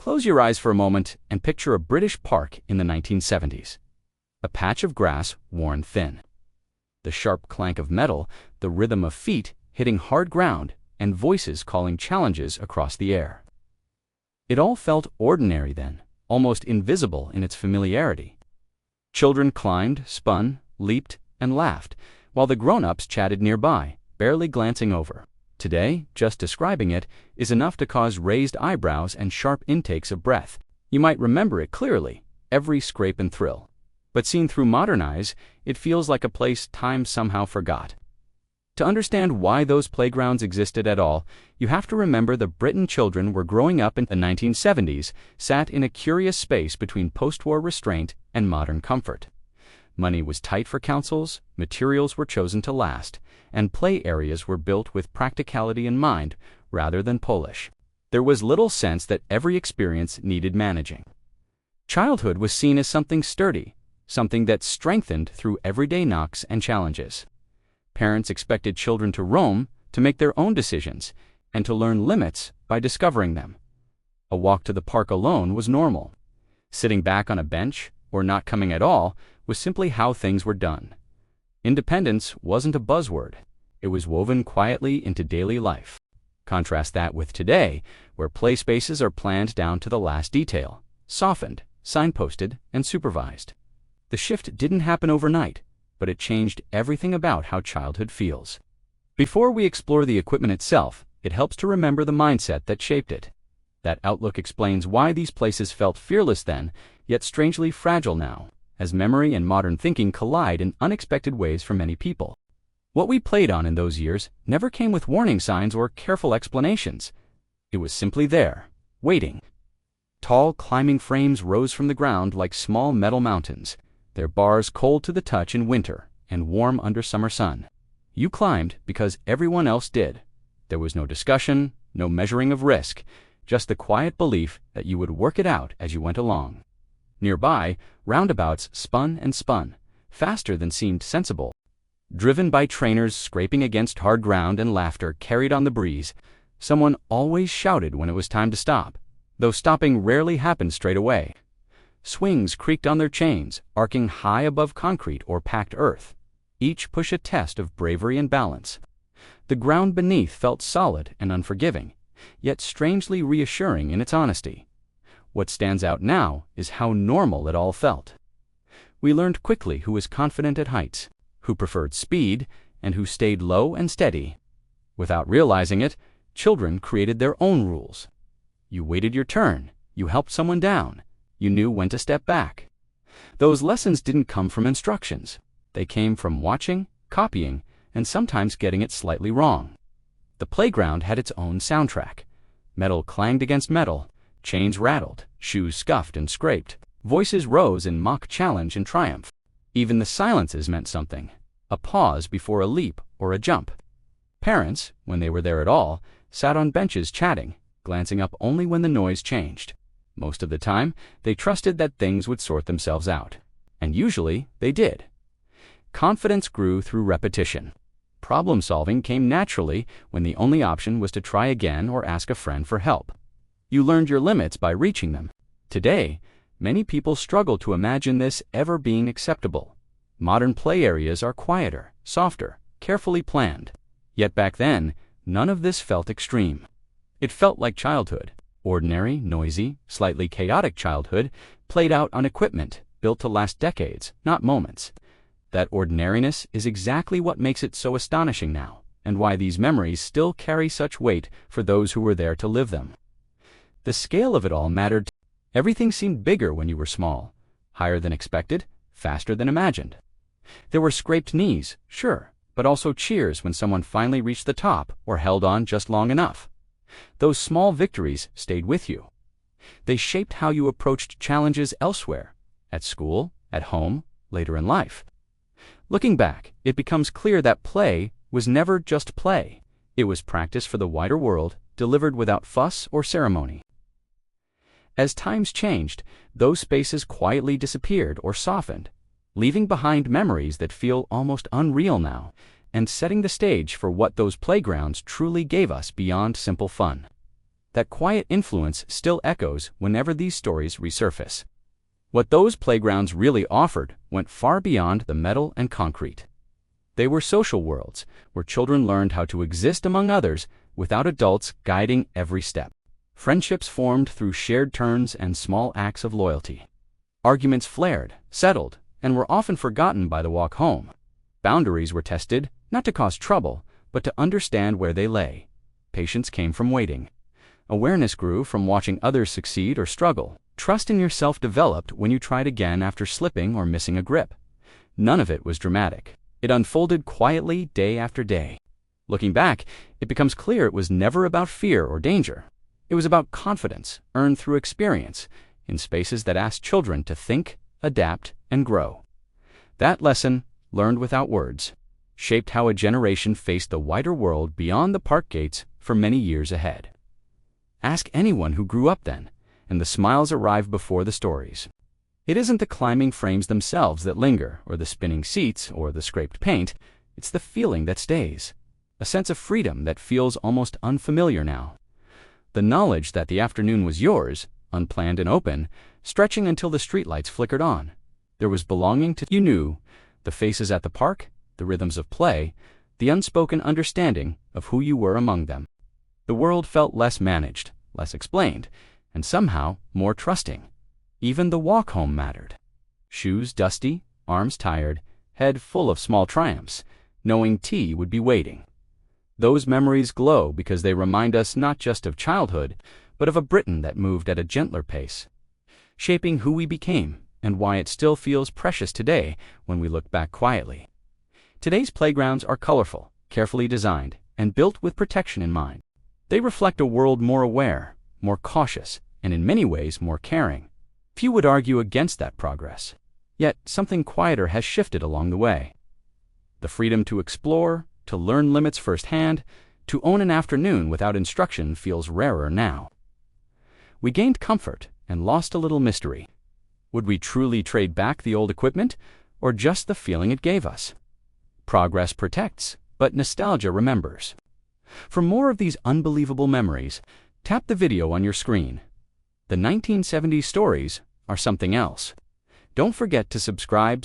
Close your eyes for a moment and picture a British park in the 1970s. A patch of grass worn thin. The sharp clank of metal, the rhythm of feet hitting hard ground, and voices calling challenges across the air. It all felt ordinary then, almost invisible in its familiarity. Children climbed, spun, leaped, and laughed, while the grown-ups chatted nearby, barely glancing over. Today, just describing it is enough to cause raised eyebrows and sharp intakes of breath. You might remember it clearly, every scrape and thrill. But seen through modern eyes, it feels like a place time somehow forgot. To understand why those playgrounds existed at all, you have to remember the Britain children were growing up in the 1970s, sat in a curious space between post-war restraint and modern comfort. Money was tight for councils, materials were chosen to last, and play areas were built with practicality in mind rather than polish. There was little sense that every experience needed managing. Childhood was seen as something sturdy, something that strengthened through everyday knocks and challenges. Parents expected children to roam, to make their own decisions, and to learn limits by discovering them. A walk to the park alone was normal. Sitting back on a bench, or not coming at all, was simply how things were done. Independence wasn't a buzzword. It was woven quietly into daily life. Contrast that with today, where play spaces are planned down to the last detail, softened, signposted, and supervised. The shift didn't happen overnight, but it changed everything about how childhood feels. Before we explore the equipment itself, it helps to remember the mindset that shaped it. That outlook explains why these places felt fearless then, yet strangely fragile now, as memory and modern thinking collide in unexpected ways for many people. What we played on in those years never came with warning signs or careful explanations. It was simply there, waiting. Tall climbing frames rose from the ground like small metal mountains, their bars cold to the touch in winter and warm under summer sun. You climbed because everyone else did. There was no discussion, no measuring of risk, just the quiet belief that you would work it out as you went along. Nearby, roundabouts spun and spun, faster than seemed sensible. Driven by trainers scraping against hard ground and laughter carried on the breeze, someone always shouted when it was time to stop, though stopping rarely happened straight away. Swings creaked on their chains, arcing high above concrete or packed earth, each push a test of bravery and balance. The ground beneath felt solid and unforgiving, yet strangely reassuring in its honesty. What stands out now is how normal it all felt. We learned quickly who was confident at heights, who preferred speed, and who stayed low and steady. Without realizing it, children created their own rules. You waited your turn, you helped someone down, you knew when to step back. Those lessons didn't come from instructions. They came from watching, copying, and sometimes getting it slightly wrong. The playground had its own soundtrack. Metal clanged against metal, chains rattled, shoes scuffed and scraped, voices rose in mock challenge and triumph. Even the silences meant something, a pause before a leap or a jump. Parents, when they were there at all, sat on benches chatting, glancing up only when the noise changed. Most of the time, they trusted that things would sort themselves out. And usually, they did. Confidence grew through repetition. Problem-solving came naturally when the only option was to try again or ask a friend for help. You learned your limits by reaching them. Today, many people struggle to imagine this ever being acceptable. Modern play areas are quieter, softer, carefully planned. Yet back then, none of this felt extreme. It felt like childhood. Ordinary, noisy, slightly chaotic childhood played out on equipment built to last decades, not moments. That ordinariness is exactly what makes it so astonishing now, and why these memories still carry such weight for those who were there to live them. The scale of it all mattered. Everything seemed bigger when you were small, higher than expected, faster than imagined. There were scraped knees, sure, but also cheers when someone finally reached the top or held on just long enough. Those small victories stayed with you. They shaped how you approached challenges elsewhere, at school, at home, later in life. Looking back, it becomes clear that play was never just play. It was practice for the wider world, delivered without fuss or ceremony. As times changed, those spaces quietly disappeared or softened, leaving behind memories that feel almost unreal now, and setting the stage for what those playgrounds truly gave us beyond simple fun. That quiet influence still echoes whenever these stories resurface. What those playgrounds really offered went far beyond the metal and concrete. They were social worlds where children learned how to exist among others without adults guiding every step. Friendships formed through shared turns and small acts of loyalty. Arguments flared, settled, and were often forgotten by the walk home. Boundaries were tested, not to cause trouble, but to understand where they lay. Patience came from waiting. Awareness grew from watching others succeed or struggle. Trust in yourself developed when you tried again after slipping or missing a grip. None of it was dramatic. It unfolded quietly day after day. Looking back, it becomes clear it was never about fear or danger. It was about confidence, earned through experience, in spaces that asked children to think, adapt, and grow. That lesson, learned without words, shaped how a generation faced the wider world beyond the park gates for many years ahead. Ask anyone who grew up then, and the smiles arrive before the stories. It isn't the climbing frames themselves that linger, or the spinning seats, or the scraped paint. It's the feeling that stays. A sense of freedom that feels almost unfamiliar now. The knowledge that the afternoon was yours, unplanned and open, stretching until the streetlights flickered on. There was belonging to you knew, the faces at the park, the rhythms of play, the unspoken understanding of who you were among them. The world felt less managed, less explained, and somehow more trusting. Even the walk home mattered. Shoes dusty, arms tired, head full of small triumphs, knowing tea would be waiting. Those memories glow because they remind us not just of childhood, but of a Britain that moved at a gentler pace, shaping who we became and why it still feels precious today when we look back quietly. Today's playgrounds are colorful, carefully designed, and built with protection in mind. They reflect a world more aware, more cautious, and in many ways more caring. Few would argue against that progress. Yet something quieter has shifted along the way. The freedom to explore, to learn limits firsthand, to own an afternoon without instruction feels rarer now. We gained comfort and lost a little mystery. Would we truly trade back the old equipment, or just the feeling it gave us? Progress protects, but nostalgia remembers. For more of these unbelievable memories, tap the video on your screen. The 1970s stories are something else. Don't forget to subscribe.